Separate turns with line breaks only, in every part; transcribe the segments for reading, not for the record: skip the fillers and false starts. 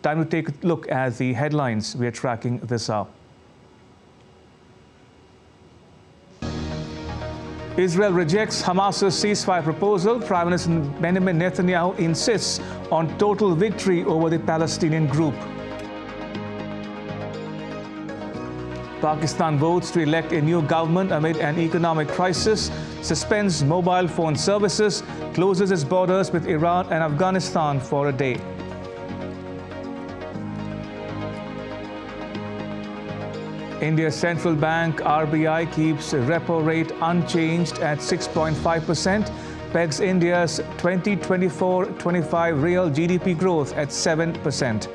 Time to take a look at the headlines we are tracking this hour. Israel rejects Hamas's ceasefire proposal. Prime Minister Benjamin Netanyahu insists on total victory over the Palestinian group. Pakistan votes to elect a new government amid an economic crisis, suspends mobile phone services, closes its borders with Iran and Afghanistan for a day. India's central bank, RBI, keeps repo rate unchanged at 6.5%, pegs India's 2024-25 real GDP growth at 7%.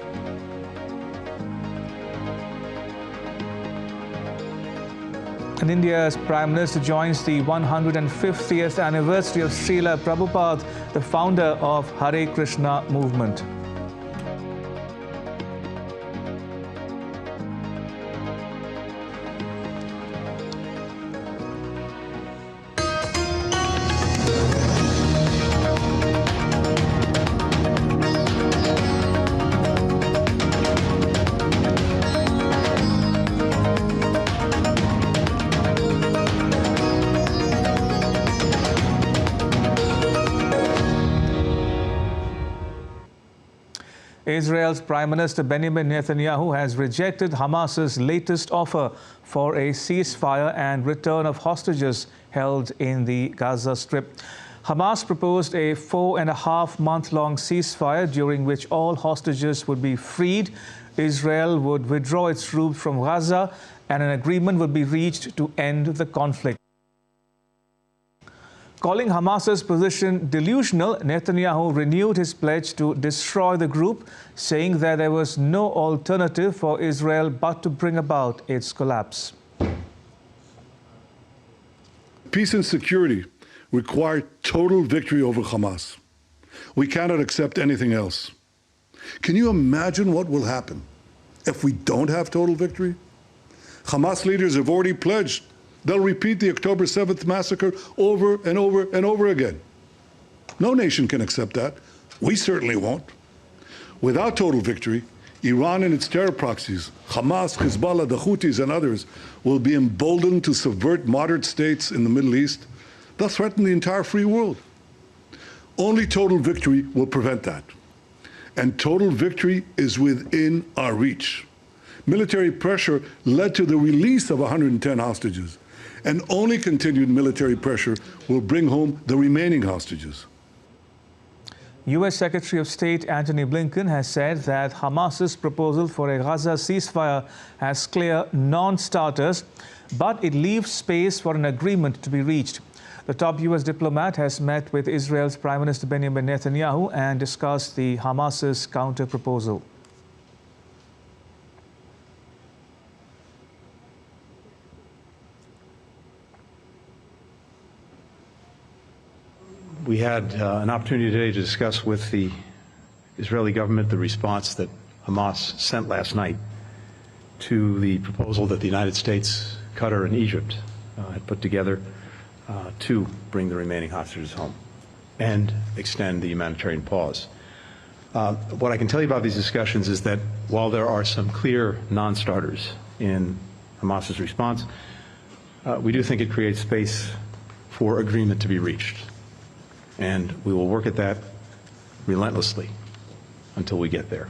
And India's Prime Minister joins the 150th anniversary of Srila Prabhupada, the founder of Hare Krishna Movement. Israel's Prime Minister Benjamin Netanyahu has rejected Hamas's latest offer for a ceasefire and return of hostages held in the Gaza Strip. Hamas proposed a 4.5-month-long ceasefire during which all hostages would be freed. Israel would withdraw its troops from Gaza and an agreement would be reached to end the conflict. Calling Hamas's position delusional, Netanyahu renewed his pledge to destroy the group, saying that there was no alternative for Israel but to bring about its collapse.
Peace and security require total victory over Hamas. We cannot accept anything else. Can you imagine what will happen if we don't have total victory? Hamas leaders have already pledged they'll repeat the October 7th massacre over and over and over again. No nation can accept that. We certainly won't. Without total victory, Iran and its terror proxies, Hamas, Hezbollah, the Houthis, and others, will be emboldened to subvert moderate states in the Middle East. They'll threaten the entire free world. Only total victory will prevent that. And total victory is within our reach. Military pressure led to the release of 110 hostages. And only continued military pressure will bring home the remaining hostages.
U.S. Secretary of State Antony Blinken has said that Hamas's proposal for a Gaza ceasefire has clear non-starters, but it leaves space for an agreement to be reached. The top U.S. diplomat has met with Israel's Prime Minister Benjamin Netanyahu and discussed the Hamas's counter-proposal.
We had an opportunity today to discuss with the Israeli government the response that Hamas sent last night to the proposal that the United States, Qatar, and Egypt had put together to bring the remaining hostages home and extend the humanitarian pause. What I can tell you about these discussions is that while there are some clear non-starters in Hamas's response, we do think it creates space for agreement to be reached. And we will work at that relentlessly until we get there.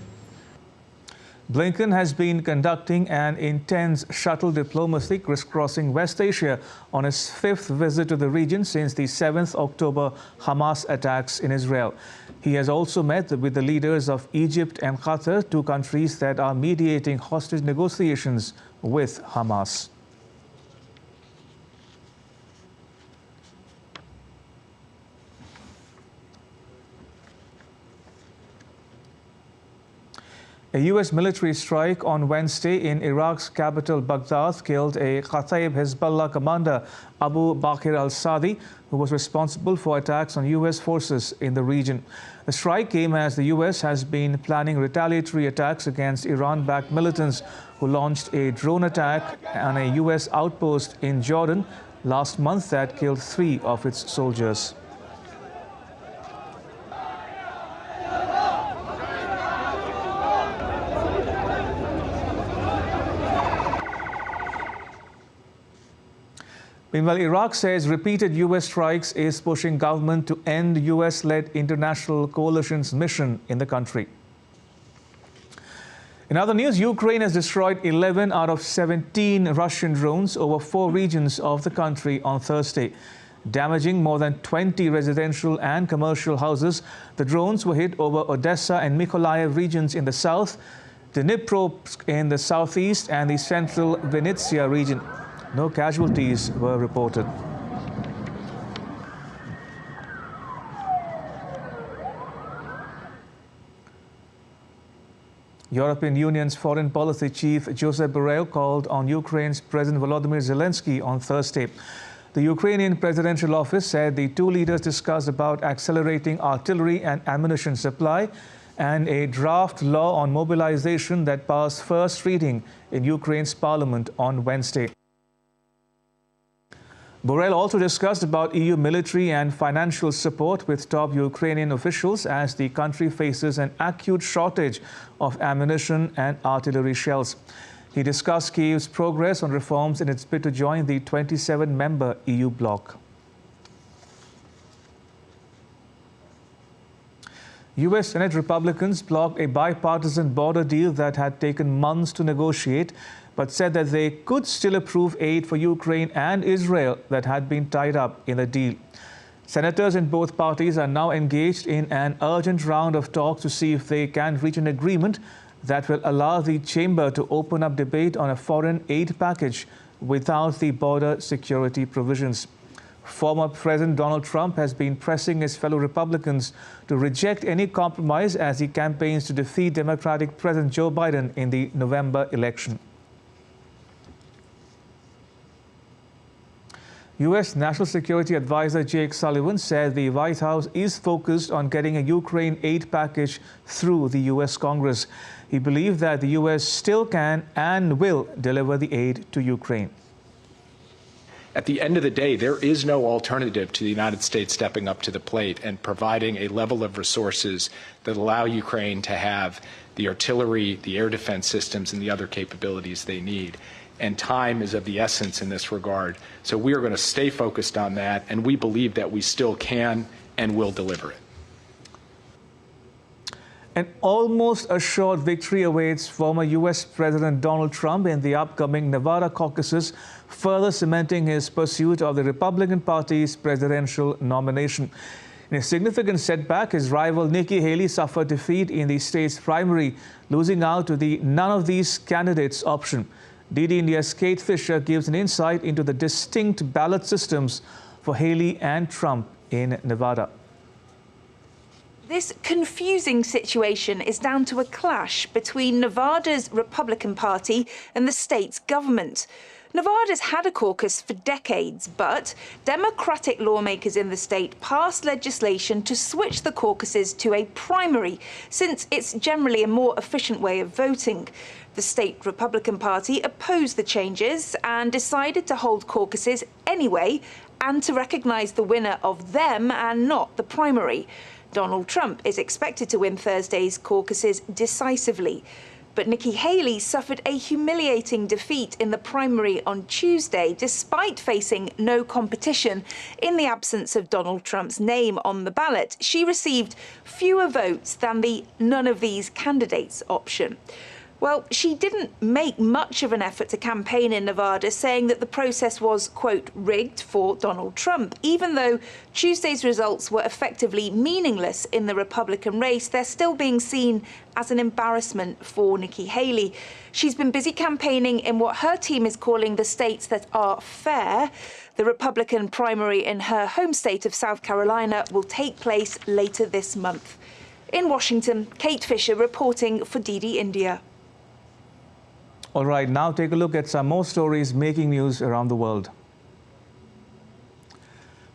Blinken has been conducting an intense shuttle diplomacy crisscrossing West Asia on his 5th visit to the region since the 7th October Hamas attacks in Israel. He has also met with the leaders of Egypt and Qatar, two countries that are mediating hostage negotiations with Hamas. A U.S. military strike on Wednesday in Iraq's capital Baghdad killed a Kataib Hezbollah commander, Abu Bakr al-Sadi, who was responsible for attacks on U.S. forces in the region. The strike came as the U.S. has been planning retaliatory attacks against Iran-backed militants who launched a drone attack on a U.S. outpost in Jordan last month that killed 3 of its soldiers. Meanwhile, Iraq says repeated U.S. strikes is pushing government to end U.S.-led international coalition's mission in the country. In other news, Ukraine has destroyed 11 out of 17 Russian drones over 4 regions of the country on Thursday, damaging more than 20 residential and commercial houses. The drones were hit over Odessa and Mykolaiv regions in the south, Dnipro in the southeast, and the central Vinnytsia region. No casualties were reported. European Union's foreign policy chief Josep Borrell called on Ukraine's President Volodymyr Zelensky on Thursday. The Ukrainian presidential office said the two leaders discussed about accelerating artillery and ammunition supply and a draft law on mobilization that passed first reading in Ukraine's parliament on Wednesday. Borrell also discussed about EU military and financial support with top Ukrainian officials as the country faces an acute shortage of ammunition and artillery shells. He discussed Kyiv's progress on reforms in its bid to join the 27-member EU bloc. U.S. Senate Republicans blocked a bipartisan border deal that had taken months to negotiate, but said that they could still approve aid for Ukraine and Israel that had been tied up in the deal. Senators in both parties are now engaged in an urgent round of talks to see if they can reach an agreement that will allow the chamber to open up debate on a foreign aid package without the border security provisions. Former President Donald Trump has been pressing his fellow Republicans to reject any compromise as he campaigns to defeat Democratic President Joe Biden in the November election. U.S. National Security Advisor Jake Sullivan said the White House is focused on getting a Ukraine aid package through the U.S. Congress. He believed that the U.S. still can and will deliver the aid to Ukraine.
At the end of the day, there is no alternative to the United States stepping up to the plate and providing a level of resources that allow Ukraine to have the artillery, the air defense systems, and the other capabilities they need. And time is of the essence in this regard. So we are going to stay focused on that, and we believe that we still can and will deliver it.
An almost assured victory awaits former U.S. President Donald Trump in the upcoming Nevada caucuses, further cementing his pursuit of the Republican Party's presidential nomination. In a significant setback, his rival Nikki Haley suffered defeat in the state's primary, losing out to the none of these candidates option. DD India's Kate Fisher gives an insight into the distinct ballot systems for Haley and Trump in Nevada.
This confusing situation is down to a clash between Nevada's Republican Party and the state's government. Nevada's had a caucus for decades, but Democratic lawmakers in the state passed legislation to switch the caucuses to a primary, since it's generally a more efficient way of voting. The state Republican Party opposed the changes and decided to hold caucuses anyway and to recognise the winner of them and not the primary. Donald Trump is expected to win Thursday's caucuses decisively. But Nikki Haley suffered a humiliating defeat in the primary on Tuesday, despite facing no competition. In the absence of Donald Trump's name on the ballot, she received fewer votes than the none of these candidates option. Well, she didn't make much of an effort to campaign in Nevada, saying that the process was, quote, rigged for Donald Trump. Even though Tuesday's results were effectively meaningless in the Republican race, they're still being seen as an embarrassment for Nikki Haley. She's been busy campaigning in what her team is calling the states that are fair. The Republican primary in her home state of South Carolina will take place later this month. In Washington, Kate Fisher reporting for DD India.
All right, now take a look at some more stories making news around the world.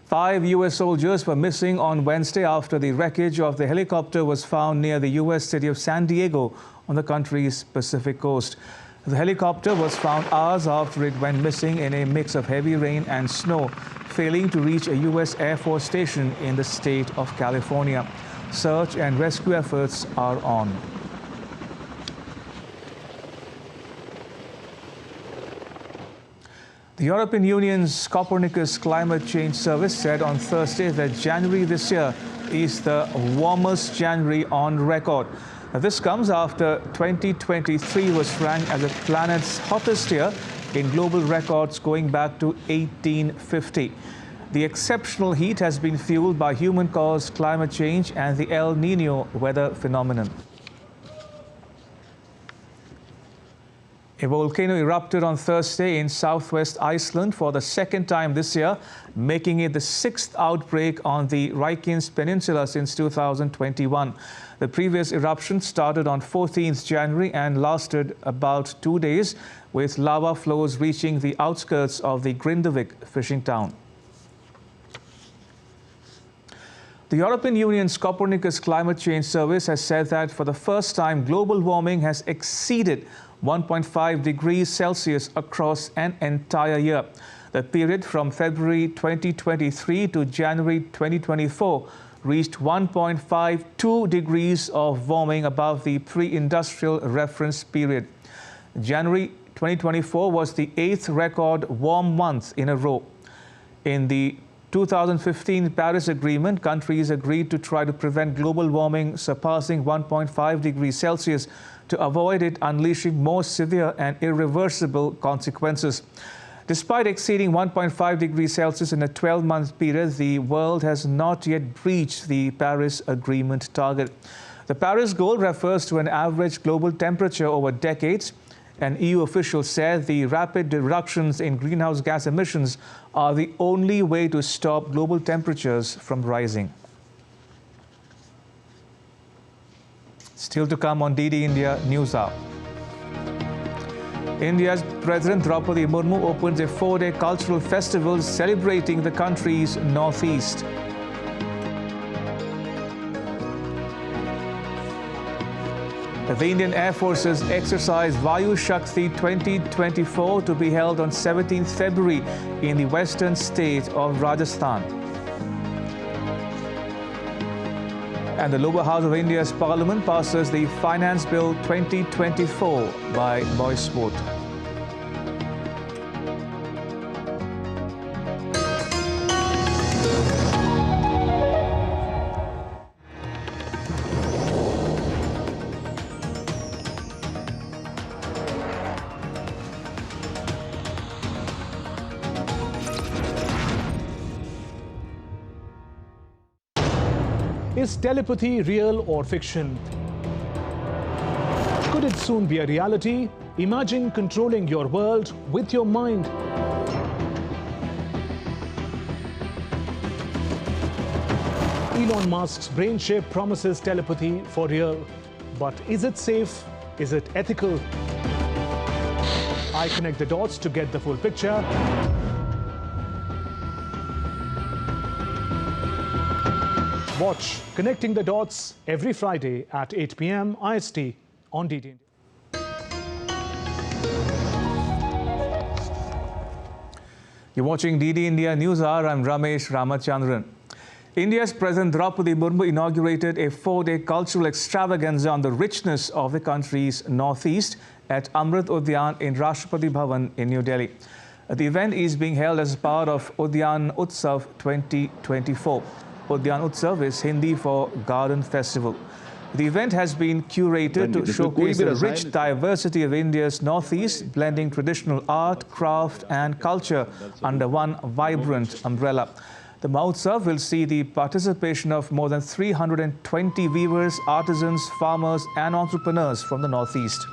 5 U.S. soldiers were missing on Wednesday after the wreckage of the helicopter was found near the U.S. city of San Diego on the country's Pacific coast. The helicopter was found hours after it went missing in a mix of heavy rain and snow, failing to reach a U.S. Air Force station in the state of California. Search and rescue efforts are on. The European Union's Copernicus Climate Change Service said on Thursday that January this year is the warmest January on record. Now, this comes after 2023 was ranked as the planet's hottest year in global records going back to 1850. The exceptional heat has been fueled by human-caused climate change and the El Niño weather phenomenon. A volcano erupted on Thursday in southwest Iceland for the second time this year, making it the sixth outbreak on the Reykjanes Peninsula since 2021. The previous eruption started on 14th January and lasted about 2 days, with lava flows reaching the outskirts of the Grindavik fishing town. The European Union's Copernicus Climate Change Service has said that for the first time, global warming has exceeded 1.5 degrees Celsius across an entire year. The period from February 2023 to January 2024 reached 1.52 degrees of warming above the pre-industrial reference period. January 2024 was the 8th record warm month in a row. In the 2015 Paris Agreement, countries agreed to try to prevent global warming surpassing 1.5 degrees Celsius to avoid it unleashing more severe and irreversible consequences. Despite exceeding 1.5 degrees Celsius in a 12-month period, the world has not yet reached the Paris Agreement target. The Paris goal refers to an average global temperature over decades. An EU official said the rapid reductions in greenhouse gas emissions are the only way to stop global temperatures from rising. Still to come on DD India News Hour. India's President Draupadi Murmu opens a 4-day cultural festival celebrating the country's northeast. The Indian Air Force's exercise Vayu Shakti 2024 to be held on 17th February in the western state of Rajasthan. And the lower house of India's Parliament passes the Finance Bill 2024 by voice vote.
Is telepathy real or fiction? Could it soon be a reality? Imagine controlling your world with your mind. Elon Musk's brain chip promises telepathy for real. But is it safe? Is it ethical? I connect the dots to get the full picture. Watch Connecting the Dots every Friday at 8 p.m. IST on DD India.
You're watching DD India News Hour. I'm Ramesh Ramachandran. India's President Draupadi Murmu inaugurated a 4-day cultural extravaganza on the richness of the country's northeast at Amrit Udyan in Rashtrapati Bhavan in New Delhi. The event is being held as part of Udyan Utsav 2024. Udyan Utsav is Hindi for Garden Festival. The event has been curated to showcase the rich diversity of India's northeast, blending traditional art, craft and culture under one vibrant umbrella. The Mahotsav will see the participation of more than 320 weavers, artisans, farmers and entrepreneurs from the northeast.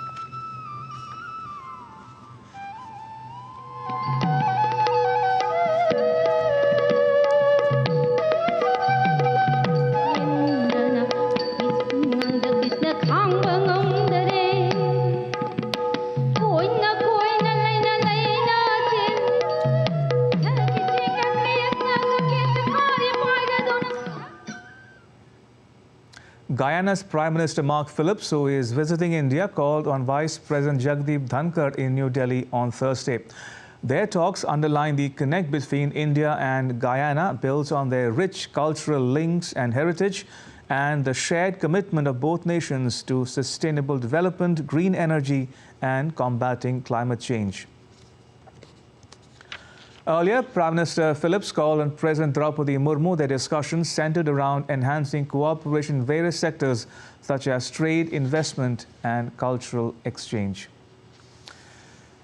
Guyana's Prime Minister Mark Phillips, who is visiting India, called on Vice President Jagdeep Dhankar in New Delhi on Thursday. Their talks underline the connect between India and Guyana, builds on their rich cultural links and heritage, and the shared commitment of both nations to sustainable development, green energy, and combating climate change. Earlier, Prime Minister Phillips called on President Draupadi Murmu. Their discussions centered around enhancing cooperation in various sectors such as trade, investment and cultural exchange.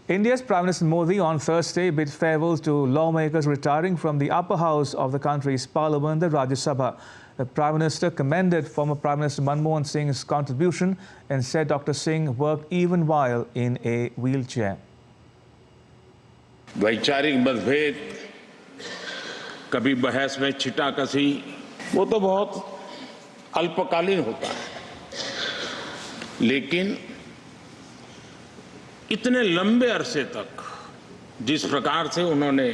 India's Prime Minister Modi on Thursday bid farewell to lawmakers retiring from the upper house of the country's parliament, the Rajya Sabha. The Prime Minister commended former Prime Minister Manmohan Singh's contribution and said Dr. Singh worked even while in a wheelchair.
वैचारिक मतभेद, कभी बहस में छिटाकशी, वो तो बहुत अल्पकालीन होता है, लेकिन इतने लंबे अरसे तक जिस प्रकार से उन्होंने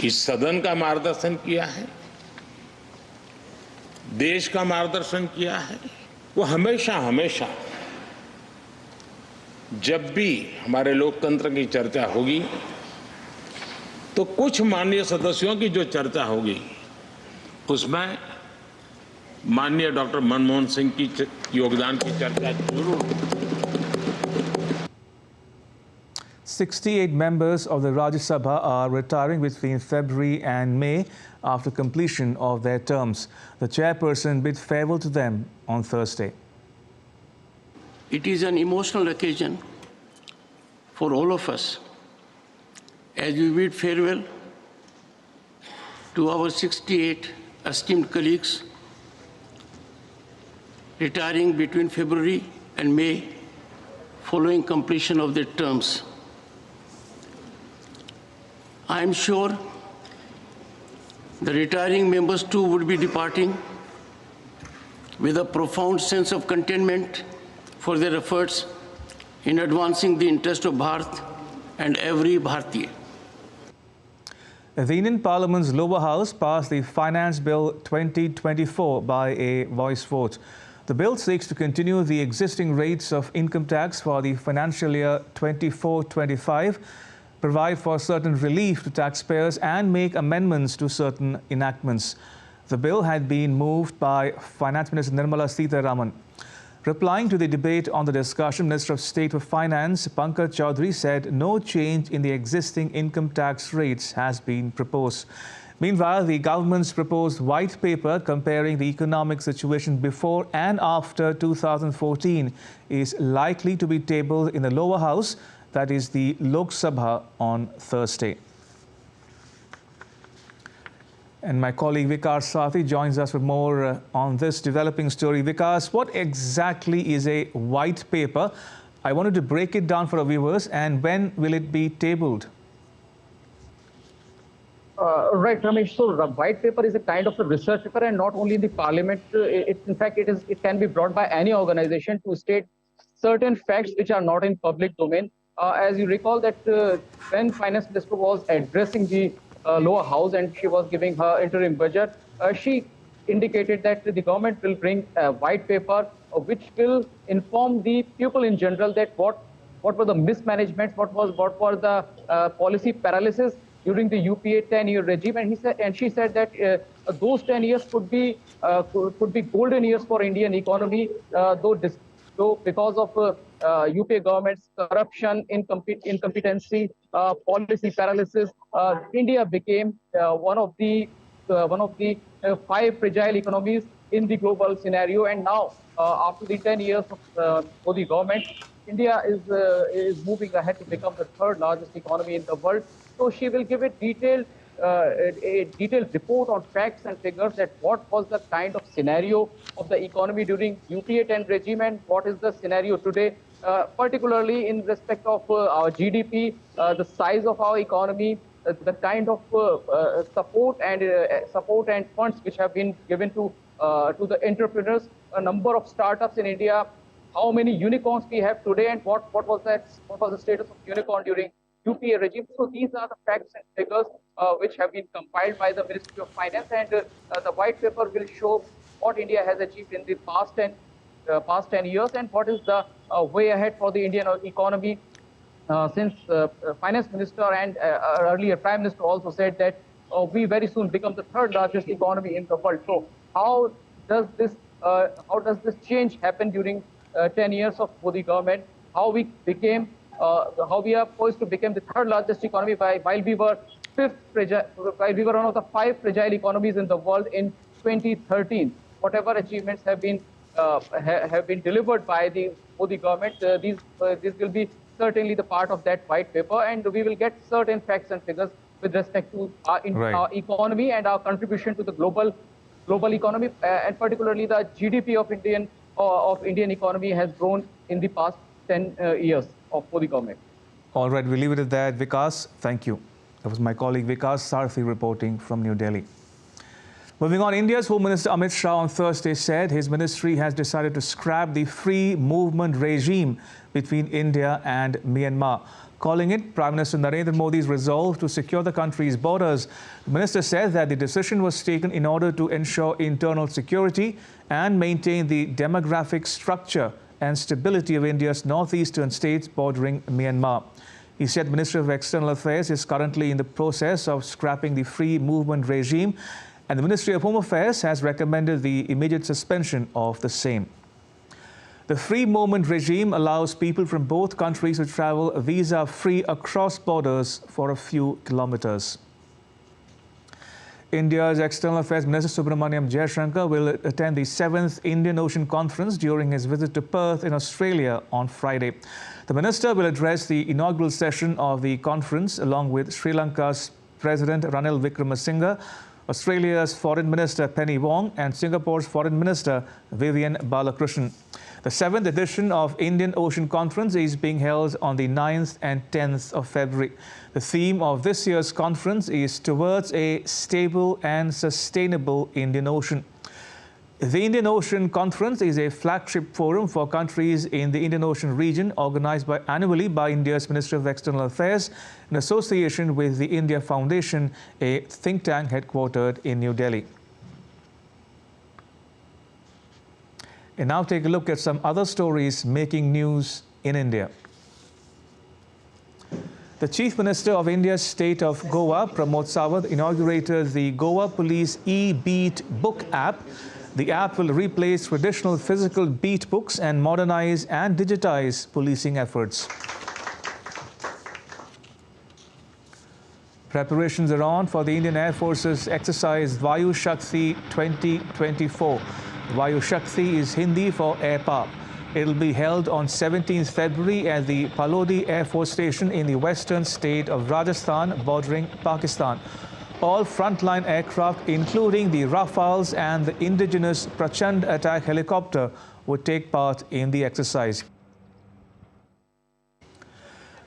इस सदन का मार्गदर्शन किया है, देश का मार्गदर्शन किया है, वो हमेशा हमेशा जब भी हमारे लोकतंत्र की चर्चा होगी तो कुछ माननीय सदस्यों की जो चर्चा होगी उसमें माननीय डॉक्टर मनमोहन सिंह की योगदान की चर्चा जरूर होगी।
68 members of the Rajya Sabha are retiring between February and May after completion of their terms. The chairperson bid farewell to them on Thursday.
It is an emotional occasion for all of us as we bid farewell to our 68 esteemed colleagues retiring between February and May following completion of their terms. I am sure the retiring members too would be departing with a profound sense of contentment for their efforts in advancing the interest of Bharat and every Bharatiya.
The Indian Parliament's lower house passed the Finance Bill 2024 by a voice vote. The bill seeks to continue the existing rates of income tax for the financial year 24-25, provide for certain relief to taxpayers and make amendments to certain enactments. The bill had been moved by Finance Minister Nirmala Sitharaman. Replying to the debate on the discussion, Minister of State for Finance Pankaj Chaudhary said no change in the existing income tax rates has been proposed. Meanwhile, the government's proposed white paper comparing the economic situation before and after 2014 is likely to be tabled in the lower house, that is the Lok Sabha, on Thursday. And my colleague Vikas Sathi joins us for more on this developing story. Vikas, what exactly is a white paper? I wanted to break it down for our viewers, and when will it be tabled?
Right, Ramesh. So the white paper is a kind of a research paper, and not only in the parliament. In fact, it can be brought by any organization to state certain facts which are not in public domain. As you recall that when Finance Minister was addressing the lower house and she was giving her interim budget, she indicated that the government will bring a white paper which will inform the people in general that what were the mismanagements, what were the policy paralysis during the UPA 10-year regime, and she said that those 10 years could be golden years for Indian economy, though because of UPA government's corruption, incompetency, policy paralysis, India became one of the 5 fragile economies in the global scenario. And now, after the 10 years of Modi government, India is moving ahead to become the 3rd largest economy in the world. So she will give a detailed report on facts and figures that what was the kind of scenario of the economy during UPA 10 regime and what is the scenario today, particularly in respect of our GDP, the size of our economy, the kind of support and funds which have been given to the entrepreneurs, a number of startups in India, how many unicorns we have today, and what was the status of unicorn during UPA regime. So these are the facts and figures which have been compiled by the Ministry of Finance, and the white paper will show what India has achieved in the past 10 years and what is the way ahead for the Indian economy. Since Finance Minister and earlier Prime Minister also said that we very soon become the 3rd largest economy in the world. So how does this change happen during 10 years of Modi government? How we became how we are poised to become the third largest economy while we were one of the 5 fragile economies in the world in 2013. Whatever achievements have been delivered by the Modi government, this will be certainly the part of that white paper, and we will get certain facts and figures with respect to our economy and our contribution to the global economy, and particularly the GDP of Indian economy has grown in the past 10 years of Modi government.
All right, we'll leave it at that. Vikas, thank you. That was my colleague Vikas Sarthi reporting from New Delhi. Moving on, India's Home Minister Amit Shah on Thursday said his ministry has decided to scrap the free movement regime between India and Myanmar, calling it Prime Minister Narendra Modi's resolve to secure the country's borders. The minister said that the decision was taken in order to ensure internal security and maintain the demographic structure and stability of India's northeastern states bordering Myanmar. He said the Ministry of External Affairs is currently in the process of scrapping the free movement regime, and the Ministry of Home Affairs has recommended the immediate suspension of the same. The free movement regime allows people from both countries to travel visa-free across borders for a few kilometers. India's External Affairs Minister Subramaniam Jaishankar will attend the 7th Indian Ocean Conference during his visit to Perth in Australia on Friday. The minister will address the inaugural session of the conference along with Sri Lanka's President Ranil Wickremesinghe, Australia's Foreign Minister Penny Wong and Singapore's Foreign Minister Vivian Balakrishnan. The 7th edition of Indian Ocean Conference is being held on the 9th and 10th of February. The theme of this year's conference is Towards a Stable and Sustainable Indian Ocean. The Indian Ocean Conference is a flagship forum for countries in the Indian Ocean region organized annually by India's Ministry of External Affairs in association with the India Foundation, a think tank headquartered in New Delhi. And now take a look at some other stories making news in India. The Chief Minister of India's state of Goa, Pramod Sawant, inaugurated the Goa Police e-Beat book app. The app will replace traditional physical beat books and modernize and digitize policing efforts. Preparations are on for the Indian Air Force's exercise Vayu Shakti 2024. Vayu Shakti is Hindi for air power. It will be held on 17th February at the Palodi Air Force Station in the western state of Rajasthan bordering Pakistan. All frontline aircraft, including the Rafales and the indigenous Prachand attack helicopter, would take part in the exercise.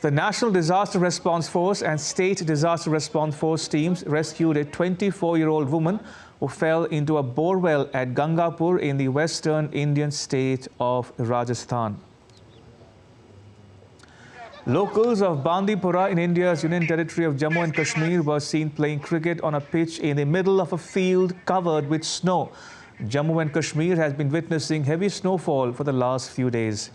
The National Disaster Response Force and State Disaster Response Force teams rescued a 24-year-old woman who fell into a borewell at Gangapur in the western Indian state of Rajasthan. Locals of Bandipora in India's Union Territory of Jammu and Kashmir were seen playing cricket on a pitch in the middle of a field covered with snow. Jammu and Kashmir has been witnessing heavy snowfall for the last few days.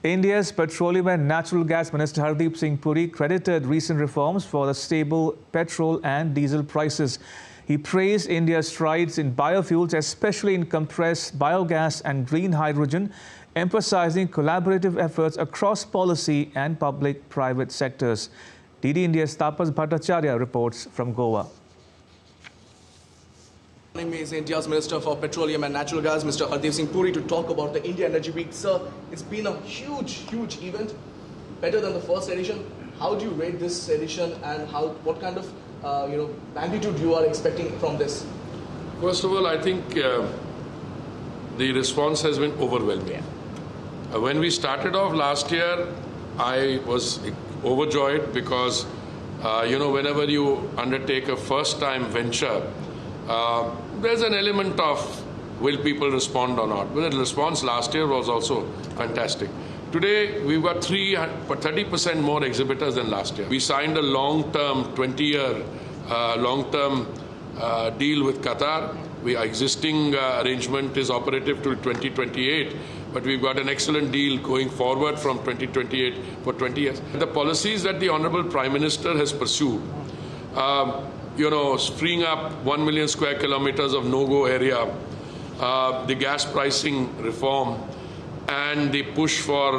India's Petroleum and Natural Gas Minister Hardeep Singh Puri credited recent reforms for the stable petrol and diesel prices. He praised India's strides in biofuels, especially in compressed biogas and green hydrogen, emphasizing collaborative efforts across policy and public-private sectors. DD India's Tapas Bhattacharya reports from Goa.
Joining me is India's Minister for Petroleum and Natural Gas, Mr. Hardeep Singh Puri, to talk about the India Energy Week. Sir, it's been a huge event, better than the first edition. How do you rate this edition, and what kind of magnitude you are expecting from this?
First of all, I think the response has been overwhelming. When we started off last year, I was overjoyed because, whenever you undertake a first-time venture, there's an element of will people respond or not. But the response last year was also fantastic. Today, we've got 30% more exhibitors than last year. We signed a long-term, 20-year long-term deal with Qatar. Our existing arrangement is operative till 2028, but we've got an excellent deal going forward from 2028 for 20 years. The policies that the Honorable Prime Minister has pursued, freeing up 1 million square kilometers of no-go area, the gas pricing reform, and the push for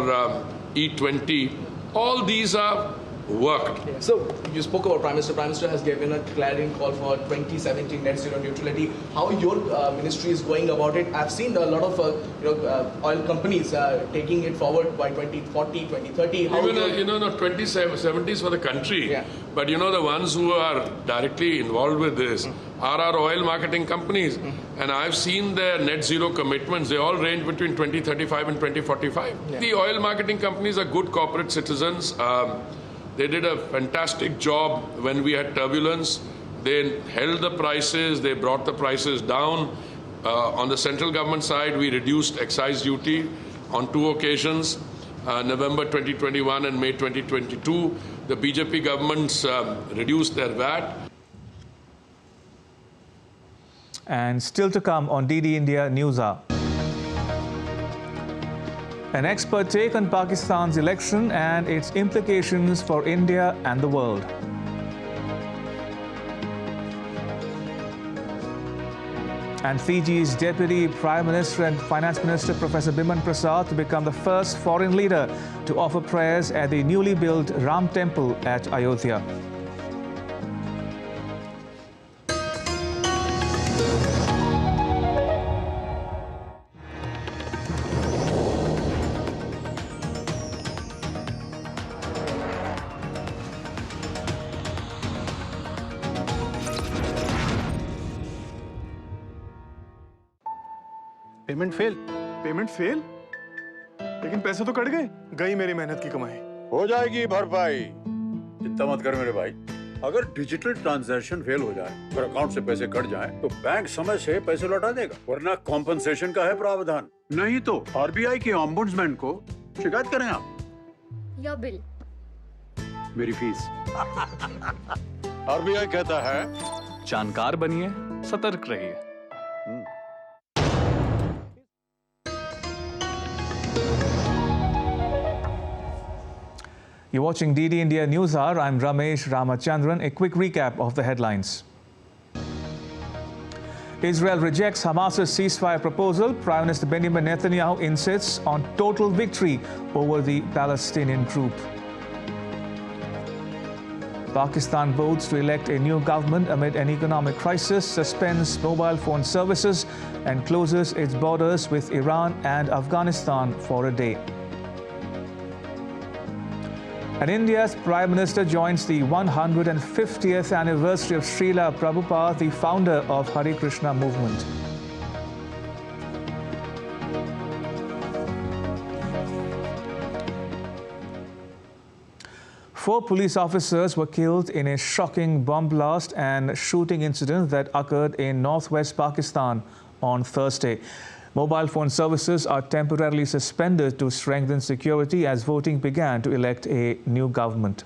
E20, all these are worked.
So you spoke about Prime Minister. Prime Minister has given a clarion call for 2017 net zero neutrality. How your ministry is going about it? I've seen a lot of oil companies taking it forward by 2040, 2030. How
Even 2070 is for the country.
Yeah.
But the ones who are directly involved with this are our oil marketing companies. And I've seen their net zero commitments. They all range between 2035 and 2045.
Yeah.
The oil marketing companies are good corporate citizens. They did a fantastic job when we had turbulence. They held the prices. They brought the prices down. On the central government side, we reduced excise duty on 2 occasions, November 2021 and May 2022. The BJP governments reduced their VAT.
And still to come on DD India News Hour. An expert take on Pakistan's election and its implications for India and the world. And Fiji's Deputy Prime Minister and Finance Minister Professor Biman Prasad to become the first foreign leader to offer prayers at the newly built Ram Temple at Ayodhya.
Payment fail लेकिन पैसे तो cut गई मेरी मेहनत की कमाई।
हो जाएगी भरपाई, चिंता मत कर मेरे भाई। अगर डिजिटल ट्रांजैक्शन फेल हो जाए और अकाउंट से पैसे कट जाएं, तो बैंक समय से पैसे लौटा देगा, वरना कॉम्पनसेशन का है प्रावधान। नहीं तो आरबीआई के ओम्बुड्समैन को शिकायत करें आप।
या बिल,
मेरी फीस। आरबीआई कहता है
जानकार बनिए, सतर्क रहिए।
You're watching DD India News Hour. I'm Ramesh Ramachandran. A quick recap of the headlines. Israel rejects Hamas's ceasefire proposal. Prime Minister Benjamin Netanyahu insists on total victory over the Palestinian group. Pakistan votes to elect a new government amid an economic crisis, suspends mobile phone services and closes its borders with Iran and Afghanistan for a day. And India's Prime Minister joins the 150th anniversary of Srila Prabhupada, the founder of Hare Krishna Movement. Four police officers were killed in a shocking bomb blast and shooting incident that occurred in northwest Pakistan on Thursday. Mobile phone services are temporarily suspended to strengthen security as voting began to elect a new government.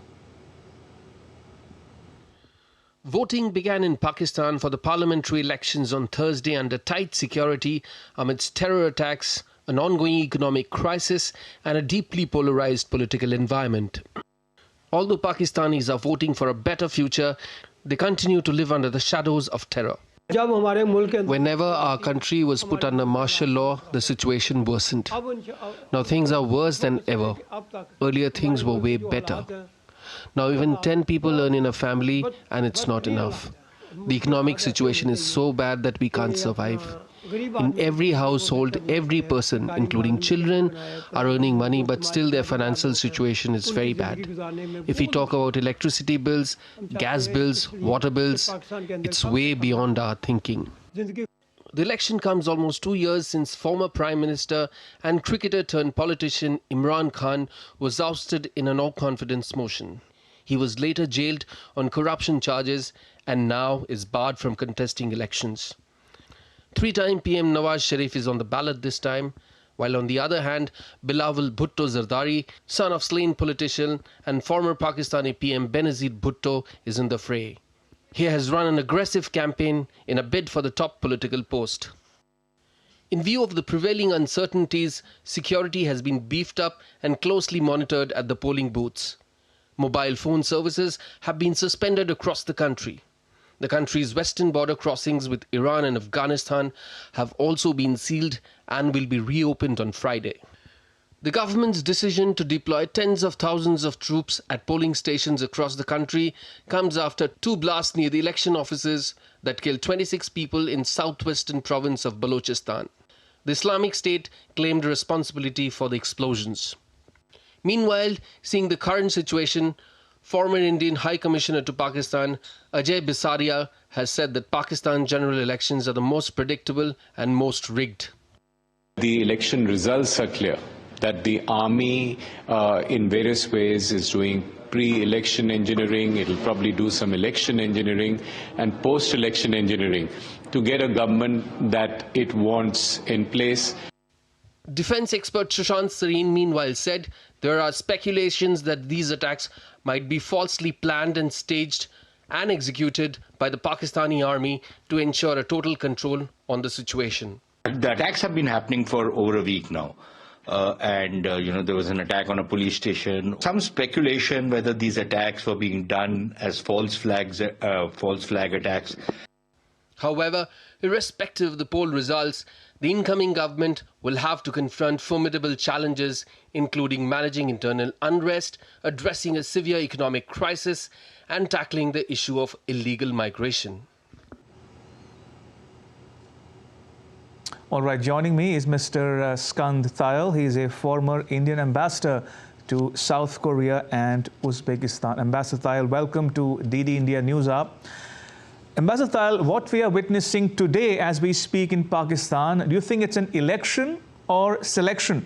Voting began in Pakistan for the parliamentary elections on Thursday under tight security amidst terror attacks, an ongoing economic crisis and a deeply polarized political environment. Although Pakistanis are voting for a better future, they continue to live under the shadows of terror. Whenever our country was put under martial law, the situation worsened. Now things are worse than ever. Earlier things were way better. Now even 10 people earn in a family and it's not enough. The economic situation is so bad that we can't survive. In every household, every person, including children, are earning money, but still their financial situation is very bad. If we talk about electricity bills, gas bills, water bills, it's way beyond our thinking. The election comes almost 2 years since former Prime Minister and cricketer turned politician Imran Khan was ousted in a no-confidence motion. He was later jailed on corruption charges and now is barred from contesting elections. Three-time PM Nawaz Sharif is on the ballot this time, while on the other hand, Bilawal Bhutto Zardari, son of slain politician and former Pakistani PM Benazir Bhutto, is in the fray. He has run an aggressive campaign in a bid for the top political post. In view of the prevailing uncertainties, security has been beefed up and closely monitored at the polling booths. Mobile phone services have been suspended across the country. The country's western border crossings with Iran and Afghanistan have also been sealed and will be reopened on Friday. The government's decision to deploy tens of thousands of troops at polling stations across the country comes after two blasts near the election offices that killed 26 people in southwestern province of Balochistan. The Islamic State claimed responsibility for the explosions. Meanwhile, seeing the current situation, former Indian High Commissioner to Pakistan, Ajay Bisaria, has said that Pakistan general elections are the most predictable and most rigged.
The election results are clear, that the army in various ways is doing pre-election engineering. It will probably do some election engineering and post-election engineering to get a government that it wants in place.
Defense expert Sushant Sareen meanwhile said there are speculations that these attacks might be falsely planned and staged and executed by the Pakistani army to ensure a total control on the situation.
The attacks have been happening for over a week now. There was an attack on a police station. Some speculation whether these attacks were being done as false flag attacks.
However, irrespective of the poll results, the incoming government will have to confront formidable challenges, including managing internal unrest, addressing a severe economic crisis, and tackling the issue of illegal migration.
All right, joining me is Mr. Skand Thayal. He is a former Indian ambassador to South Korea and Uzbekistan. Ambassador Thayal, welcome to DD India News Hour. Ambassador Thayal, what we are witnessing today as we speak in Pakistan, do you think it's an election or selection?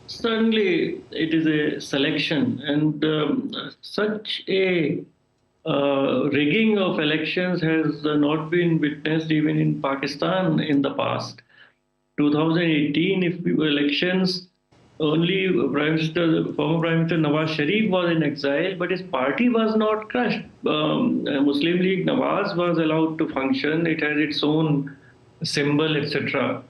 Certainly, it is a selection, and such a rigging of elections has not been witnessed even in Pakistan in the past. 2018, if we were elections, only former Prime Minister Nawaz Sharif was in exile, but his party was not crushed. Muslim League Nawaz was allowed to function. It has its own symbol, etc.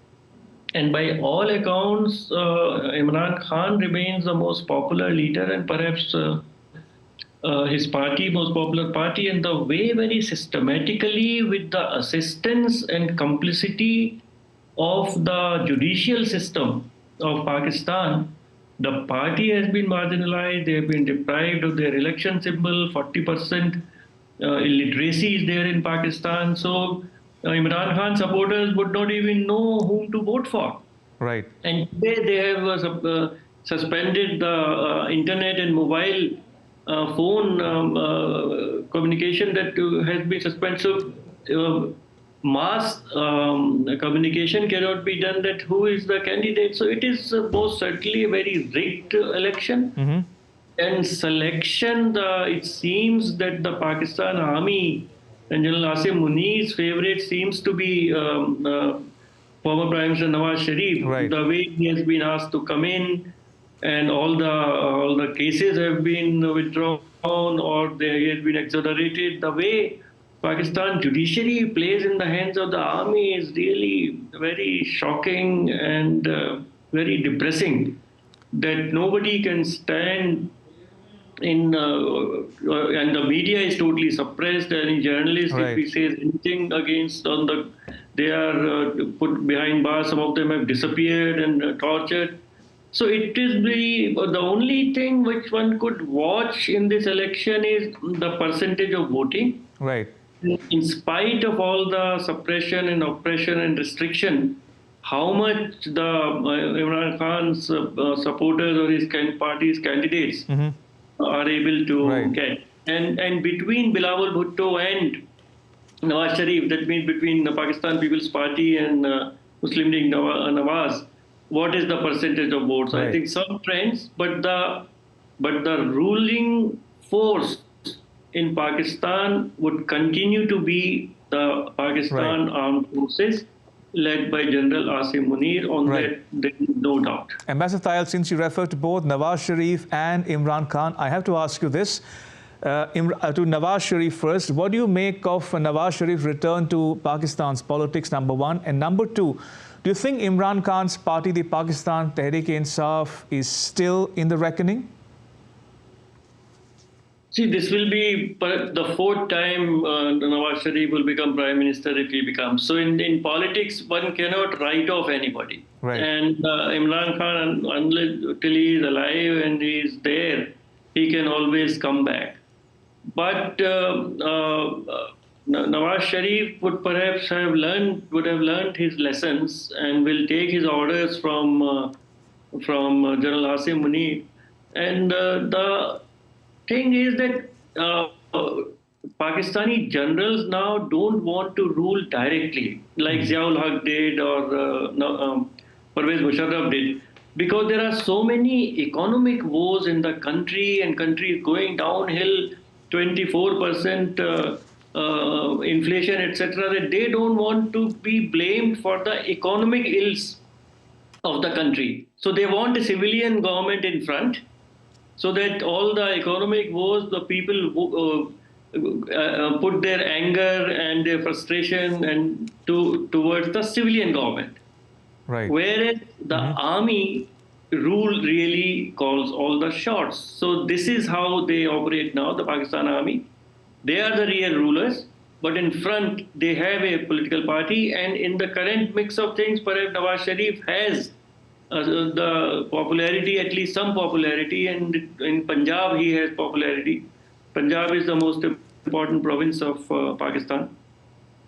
And by all accounts, Imran Khan remains the most popular leader and perhaps his party, most popular party, and the way very systematically with the assistance and complicity of the judicial system of Pakistan, the party has been marginalized, they have been deprived of their election symbol, 40% illiteracy is there in Pakistan. So Imran Khan supporters would not even know whom to vote for.
Right.
And today they have suspended the internet and mobile phone communication that has been suspended. So mass communication cannot be done that who is the candidate. So it is most certainly a very rigged election. And selection, it seems that the Pakistan army and General Asim Munir's favorite seems to be former Prime Minister Nawaz Sharif. Right. The way he has been asked to come in, and all the cases have been withdrawn or he has been exonerated. The way Pakistan judiciary plays in the hands of the army is really very shocking and very depressing. That nobody can stand in, and the media is totally suppressed. Any journalist, if he says anything against they are put behind bars. Some of them have disappeared and tortured. So it is the only thing which one could watch in this election is the percentage of voting.
Right.
In spite of all the suppression and oppression and restriction, how much the Imran Khan's supporters or his party's candidates are able to get. And between Bilawal Bhutto and Nawaz Sharif, that means between the Pakistan People's Party and Muslim League Nawaz, what is the percentage of votes? I think some trends, but the ruling force in Pakistan would continue to be the Pakistan Armed Forces led by General Asim Munir. On that, there is no doubt.
Ambassador Thayal, since you referred to both Nawaz Sharif and Imran Khan, I have to ask you this. To Nawaz Sharif first, what do you make of Nawaz Sharif's return to Pakistan's politics, number one? And number two, do you think Imran Khan's party, the Pakistan Tehreek-e-Insaf, is still in the reckoning?
See, this will be the fourth time Nawaz Sharif will become Prime Minister if he becomes. So in politics, one cannot write off anybody.
Right.
And Imran Khan, until he is alive and he is there, he can always come back. But Nawaz Sharif would perhaps have learned his lessons and will take his orders from General Hasim Munir. And the thing is that Pakistani generals now don't want to rule directly, like Ziaul Haq did or Pervez Musharraf did, because there are so many economic woes in the country and country is going downhill, 24% inflation, etc., that they don't want to be blamed for the economic ills of the country. So they want a civilian government in front, so that all the economic woes, the people put their anger and their frustration and towards the civilian government.
Right.
Whereas the army rule really calls all the shots. So this is how they operate now, the Pakistan army. They are the real rulers, but in front they have a political party, and in the current mix of things, perhaps Nawaz Sharif has the popularity, at least some popularity, and in Punjab he has popularity. Punjab is the most important province of Pakistan.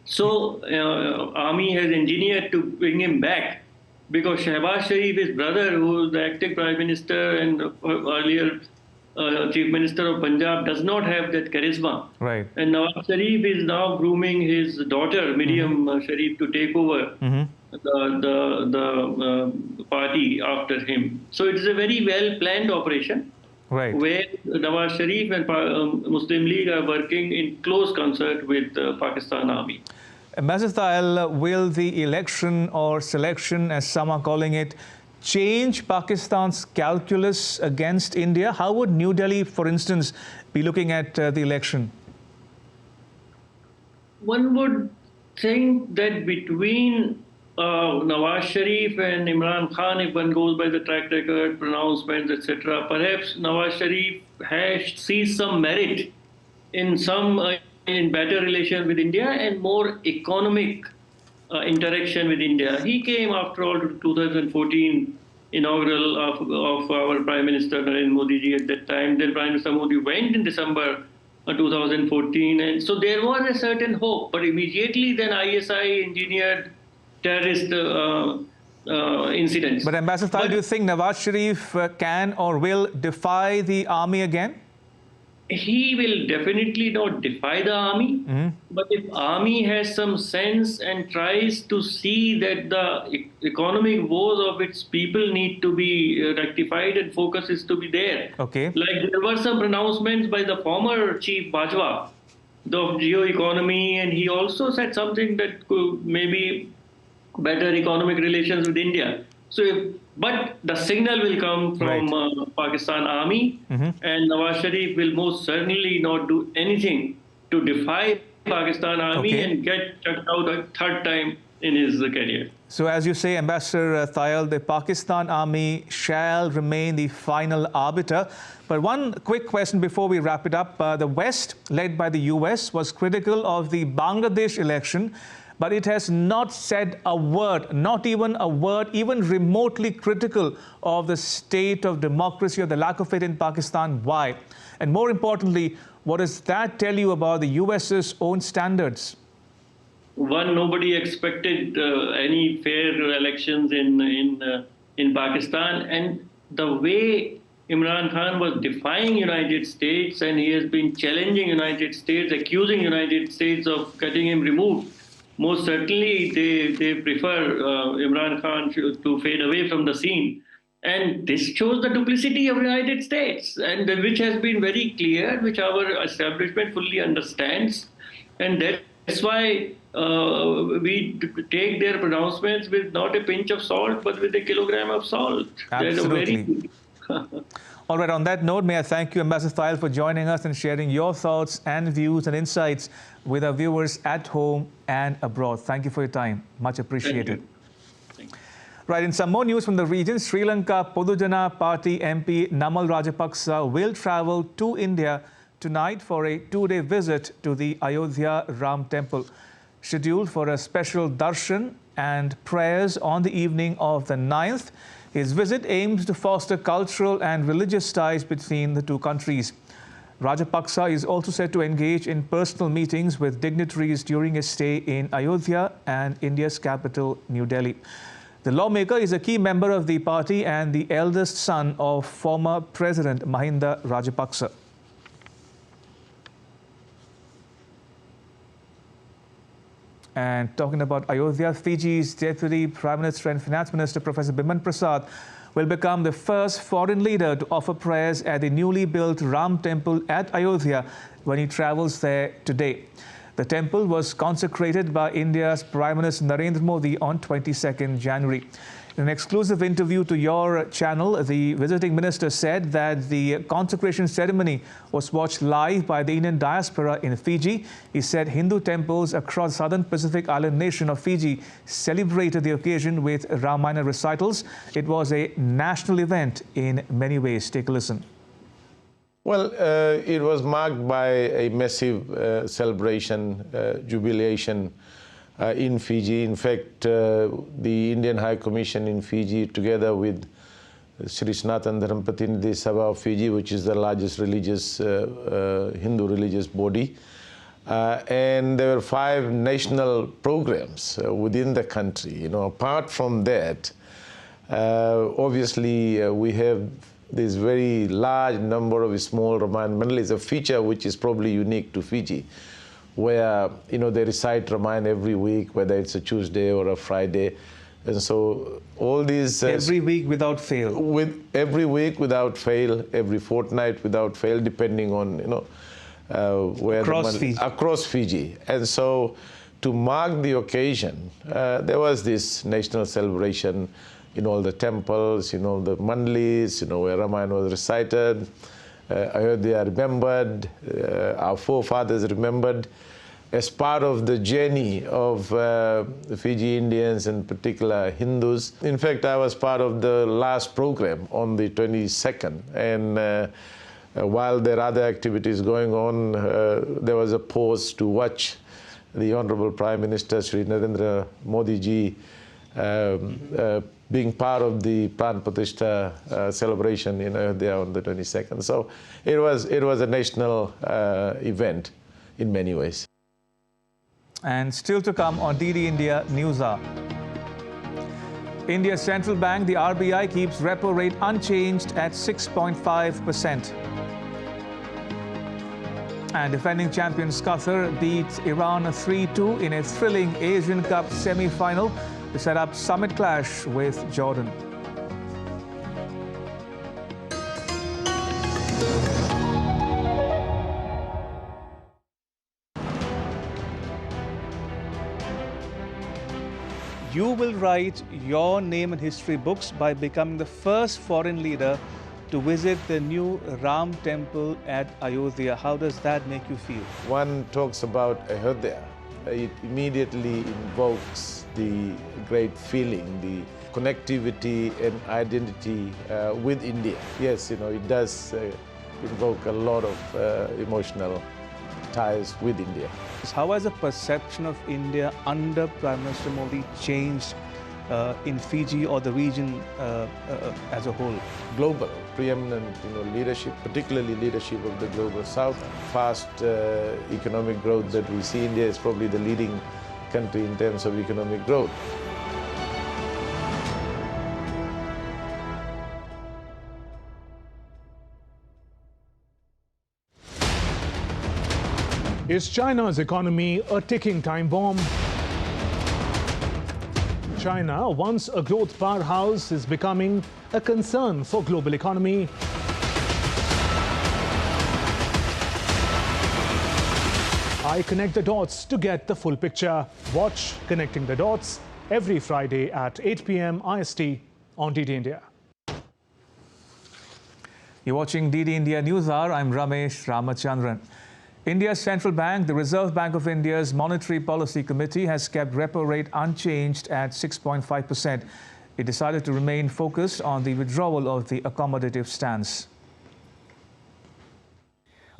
So army has engineered to bring him back, because Shehbaz Sharif, his brother, who is the acting Prime Minister and earlier Chief Minister of Punjab, does not have that charisma.
Right.
And Nawaz Sharif is now grooming his daughter, Miriam Sharif, to take over the party after him. So it is a very well-planned operation,
right,
where Nawaz Sharif and Muslim League are working in close concert with the Pakistan Army.
Ambassador Thayal, will the election or selection, as some are calling it, change Pakistan's calculus against India? How would New Delhi, for instance, be looking at the election?
One would think that between Nawaz Sharif and Imran Khan, if one goes by the track record, pronouncements, etc., perhaps Nawaz Sharif sees some merit in in better relations with India and more economic interaction with India. He came, after all, to 2014 inaugural of our Prime Minister Narendra Modi ji at that time. Then Prime Minister Modi went in December 2014, and so there was a certain hope. But immediately then ISI engineered terrorist incidents.
But Ambassador Thayal, do you think Nawaz Sharif can or will defy the army again?
He will definitely not defy the army, but if army has some sense and tries to see that the economic woes of its people need to be rectified and focus is to be there.
Okay.
Like there were some pronouncements by the former Chief Bajwa of geo-economy, and he also said something that could maybe better economic relations with India. So, but the signal will come from Pakistan Army, and Nawaz Sharif will most certainly not do anything to defy Pakistan Army and get chucked out a third time in his career.
So, as you say, Ambassador Thayal, the Pakistan Army shall remain the final arbiter. But one quick question before we wrap it up. The West, led by the US, was critical of the Bangladesh election, but it has not said a word, not even a word, even remotely critical of the state of democracy or the lack of it in Pakistan. Why? And more importantly, what does that tell you about the US's own standards?
One, nobody expected any fair elections in Pakistan, and the way Imran Khan was defying United States, and he has been challenging United States, accusing United States of getting him removed. Most certainly, they prefer Imran Khan to fade away from the scene. And this shows the duplicity of the United States, and which has been very clear, which our establishment fully understands. And that's why we take their pronouncements with not a pinch of salt, but with a kilogram of salt.
Absolutely. All right, on that note, may I thank you, Ambassador Thayal, for joining us and sharing your thoughts and views and insights with our viewers at home and abroad. Thank you for your time. Much appreciated.
Thank you.
Right, in some more news from the region, Sri Lanka Podujana Party MP Namal Rajapaksa will travel to India tonight for a two-day visit to the Ayodhya Ram Temple. Scheduled for a special darshan and prayers on the evening of the 9th, his visit aims to foster cultural and religious ties between the two countries. Rajapaksa is also said to engage in personal meetings with dignitaries during his stay in Ayodhya and India's capital, New Delhi. The lawmaker is a key member of the party and the eldest son of former President Mahinda Rajapaksa. And talking about Ayodhya, Fiji's Deputy Prime Minister and Finance Minister Professor Biman Prasad will become the first foreign leader to offer prayers at the newly built Ram Temple at Ayodhya when he travels there today. The temple was consecrated by India's Prime Minister Narendra Modi on 22nd January. In an exclusive interview to your channel, the visiting minister said that the consecration ceremony was watched live by the Indian diaspora in Fiji. He said Hindu temples across the southern Pacific island nation of Fiji celebrated the occasion with Ramayana recitals. It was a national event in many ways. Take a listen.
Well, it was marked by a massive celebration, jubilation in Fiji. In fact, the Indian High Commission in Fiji, together with Sri Sanatana Dharmapratinidhi Sabha of Fiji, which is the largest religious, Hindu religious body, and there were 5 national programs within the country. Apart from that, obviously we have this very large number of small Ramayana mandals, a feature which is probably unique to Fiji, where they recite Ramayana every week, whether it's a Tuesday or a Friday, and so all these
every week without fail.
Every week without fail, every fortnight without fail, depending on where across Fiji. And so, to mark the occasion, there was this national celebration in all the temples, the mandalis, where Ramayana was recited. Ayodhya remembered, our forefathers remembered, as part of the journey of the Fiji Indians, in particular Hindus. In fact, I was part of the last program on the 22nd, and while there are other activities going on, there was a pause to watch the Honorable Prime Minister Sri Narendra Modi ji being part of the Pran Pratishtha celebration in Ayodhya on the 22nd. So it was a national event in many ways.
And still to come on DD India News Hour. India's central bank, the RBI, keeps repo rate unchanged at 6.5%. And defending champions Qatar beat Iran 3-2 in a thrilling Asian Cup semi-final to set up summit clash with Jordan. You will write your name in history books by becoming the first foreign leader to visit the new Ram Temple at Ayodhya. How does that make you feel?
One talks about Ayodhya. It immediately invokes the great feeling, the connectivity and identity with India. Yes, it does invoke a lot of emotional ties with India.
How has the perception of India under Prime Minister Modi changed in Fiji or the region as a whole?
Global, preeminent leadership, particularly leadership of the Global South. Fast economic growth that we see. India is probably the leading country in terms of economic growth.
Is China's economy a ticking time bomb? China, once a growth powerhouse, is becoming a concern for global economy. I connect the dots to get the full picture. Watch Connecting the Dots every Friday at 8 p.m. IST on DD India.
You're watching DD India News Hour. I'm Ramesh Ramachandran. India's central bank, the Reserve Bank of India's Monetary Policy Committee, has kept repo rate unchanged at 6.5%. It decided to remain focused on the withdrawal of the accommodative stance.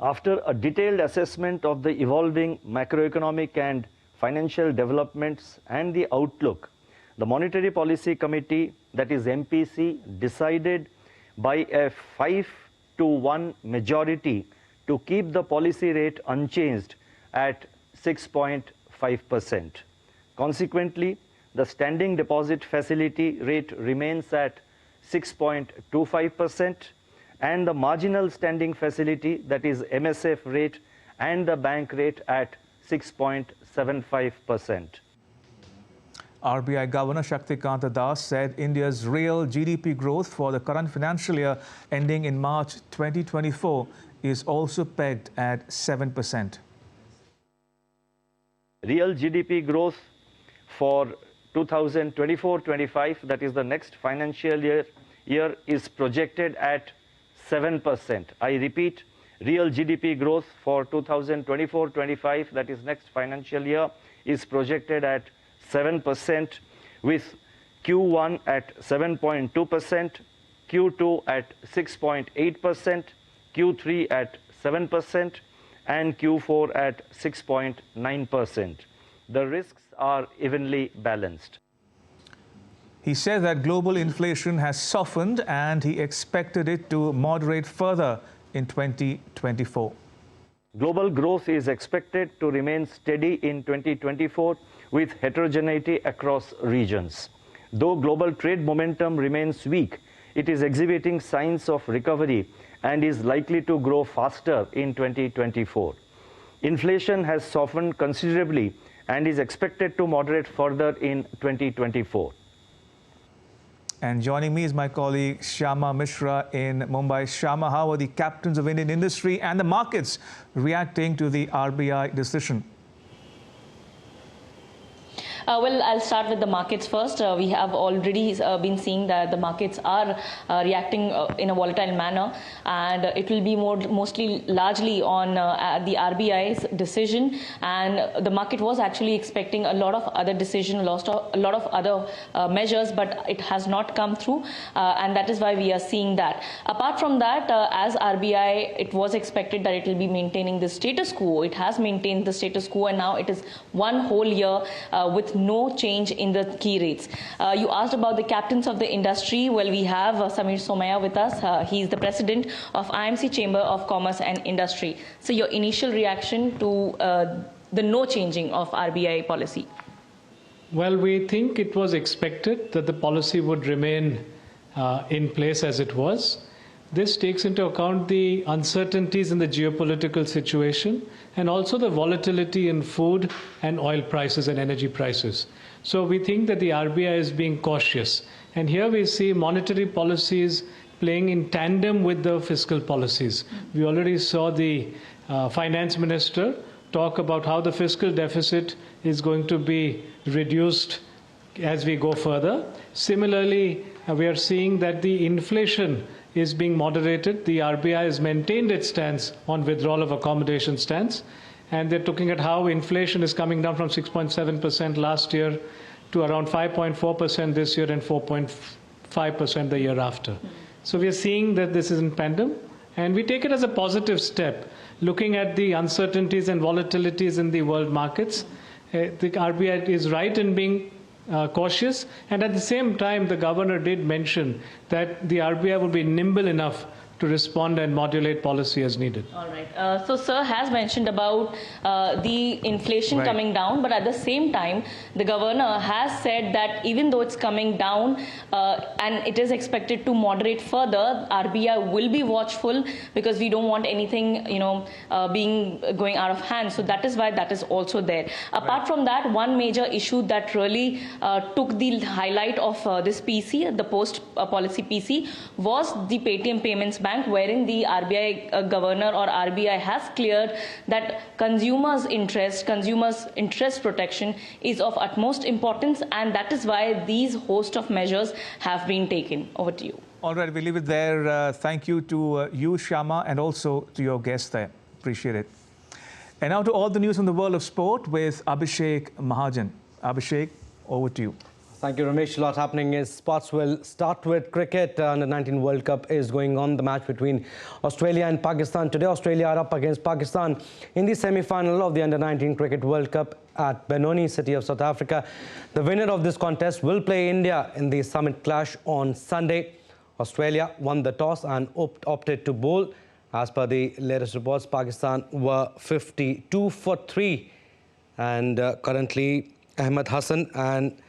After a detailed assessment of the evolving macroeconomic and financial developments and the outlook, the Monetary Policy Committee, that is MPC, decided by a 5-to-1 majority to keep the policy rate unchanged at 6.5%. Consequently, the standing deposit facility rate remains at 6.25%, and the marginal standing facility, that is MSF rate, and the bank rate at 6.75%.
RBI Governor Shaktikanta Das said India's real GDP growth for the current financial year ending in March 2024 is also pegged at 7%.
Real GDP growth for 2024-25, that is the next financial year, is projected at 7%. I repeat, real GDP growth for 2024-25, that is next financial year, is projected at 7%, with Q1 at 7.2%, Q2 at 6.8%, Q3 at 7%, and Q4 at 6.9%. The risks are evenly balanced.
He said that global inflation has softened and he expected it to moderate further in 2024.
Global growth is expected to remain steady in 2024 with heterogeneity across regions. Though global trade momentum remains weak, it is exhibiting signs of recovery and is likely to grow faster in 2024. Inflation has softened considerably and is expected to moderate further in 2024.
And joining me is my colleague Shyama Mishra in Mumbai. Shyama, how are the captains of Indian industry and the markets reacting to the RBI decision?
Well, I'll start with the markets first. We have already been seeing that the markets are reacting in a volatile manner, and it will be mostly largely on the RBI's decision. And the market was actually expecting a lot of other decisions, a lot of other measures, but it has not come through, and that is why we are seeing that. Apart from that, as RBI, it was expected that it will be maintaining the status quo. It has maintained the status quo, and now it is one whole year with no change in the key rates. You asked about the captains of the industry. Well, we have Samir Somaya with us. He is the president of IMC Chamber of Commerce and Industry. So your initial reaction to the no changing of RBI policy?
Well, we think it was expected that the policy would remain in place as it was. This takes into account the uncertainties in the geopolitical situation and also the volatility in food and oil prices and energy prices. So we think that the RBI is being cautious. And here we see monetary policies playing in tandem with the fiscal policies. We already saw the finance minister talk about how the fiscal deficit is going to be reduced as we go further. Similarly, we are seeing that the inflation is being moderated. The RBI has maintained its stance on withdrawal of accommodation stance, and they're looking at how inflation is coming down from 6.7% last year to around 5.4% this year and 4.5% the year after. So we are seeing that this is in tandem, and we take it as a positive step. Looking at the uncertainties and volatilities in the world markets, the RBI is right in being cautious, and at the same time the governor did mention that the RBI will be nimble enough to respond and modulate policy as needed.
All right. So Sir has mentioned about the inflation coming down, but at the same time, the governor has said that even though it's coming down and it is expected to moderate further, RBI will be watchful because we don't want anything, going out of hand. So that is why that is also there. Apart from that, one major issue that really took the highlight of this PC, the post-policy PC, was the Paytm Payments Bank, wherein the RBI governor or RBI has cleared that consumers' interest protection is of utmost importance, and that is why these host of measures have been taken. Over to you.
All right, we'll leave it there. Thank you to you, Shyama, and also to your guests there. Appreciate it. And now to all the news from the world of sport with Abhishek Mahajan. Abhishek, over to you.
Thank you, Ramesh. A lot happening in sports. We'll start with cricket. Under-19 World Cup is going on. The match between Australia and Pakistan. Today, Australia are up against Pakistan in the semi-final of the Under-19 Cricket World Cup at Benoni, city of South Africa. The winner of this contest will play India in the summit clash on Sunday. Australia won the toss and opted to bowl. As per the latest reports, Pakistan were 52 for 3. And currently, Ahmed Hassan and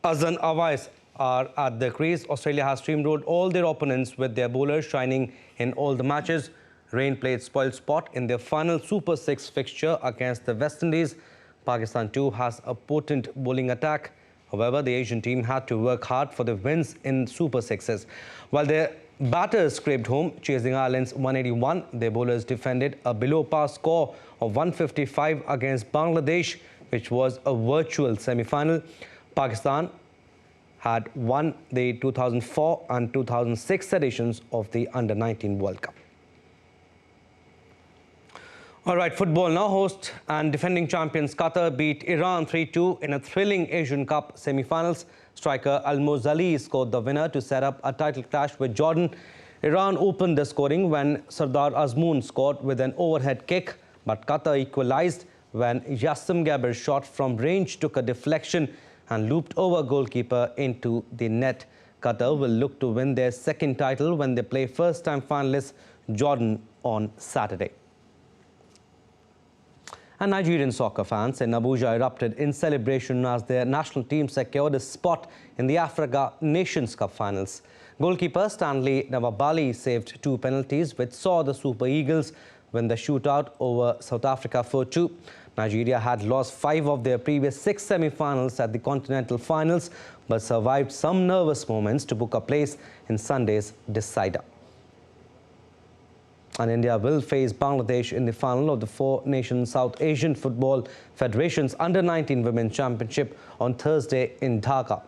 Azan Awais are at the crease. Australia has steamrolled all their opponents with their bowlers shining in all the matches. Rain played spoil sport in their final Super 6 fixture against the West Indies. Pakistan too has a potent bowling attack. However, the Asian team had to work hard for the wins in Super 6s. While their batters scraped home, chasing Ireland's 181, their bowlers defended a below-par score of 155 against Bangladesh, which was a virtual semi-final. Pakistan had won the 2004 and 2006 editions of the Under-19 World Cup. All right, football now. Host and defending champions Qatar beat Iran 3-2 in a thrilling Asian Cup semi-finals. Striker Al-Mozali scored the winner to set up a title clash with Jordan. Iran opened the scoring when Sardar Azmoun scored with an overhead kick, but Qatar equalized when Yassim Gabir's shot from range took a deflection and looped over goalkeeper into the net. Qatar will look to win their second title when they play first-time finalists Jordan on Saturday. And Nigerian soccer fans in Abuja erupted in celebration as their national team secured a spot in the Africa Nations Cup finals. Goalkeeper Stanley Navabali saved 2 penalties, which saw the Super Eagles win the shootout over South Africa 4-2. Nigeria had lost 5 of their previous 6 semi-finals at the Continental Finals, but survived some nervous moments to book a place in Sunday's decider. And India will face Bangladesh in the final of the 4-nation South Asian Football Federation's Under-19 Women's Championship on Thursday in Dhaka.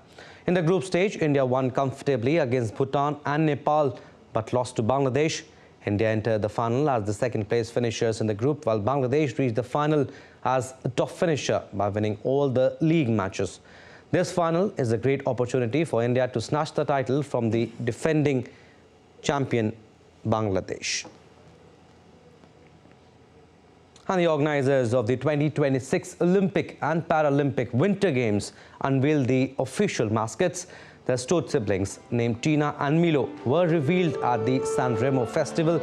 In the group stage, India won comfortably against Bhutan and Nepal, but lost to Bangladesh. India entered the final as the second-place finishers in the group, while Bangladesh reached the final as a top finisher by winning all the league matches. This final is a great opportunity for India to snatch the title from the defending champion Bangladesh. And the organizers of the 2026 Olympic and Paralympic Winter Games unveiled the official mascots. Their stoat siblings, named Tina and Milo, were revealed at the San Remo Festival.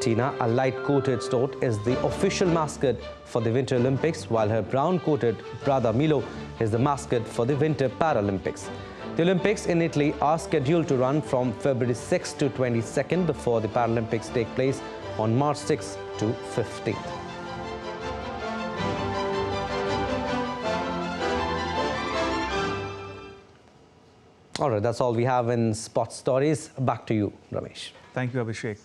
Tina, a light-coated stoat, is the official mascot for the Winter Olympics, while her brown-coated brother Milo is the mascot for the Winter Paralympics. The Olympics in Italy are scheduled to run from February 6th to 22nd before the Paralympics take place on March 6th to 15th. All right, that's all we have in sports stories. Back to you, Ramesh.
Thank you, Abhishek.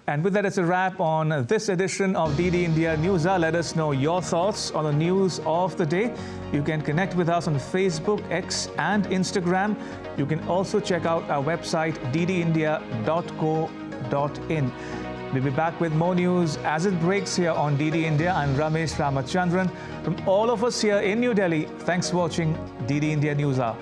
And with that, it's a wrap on this edition of DD India News Hour. Let us know your thoughts on the news of the day. You can connect with us on Facebook, X and Instagram. You can also check out our website, ddindia.co.in. We'll be back with more news as it breaks here on DD India. I'm Ramesh Ramachandran. From all of us here in New Delhi, thanks for watching DD India News Hour.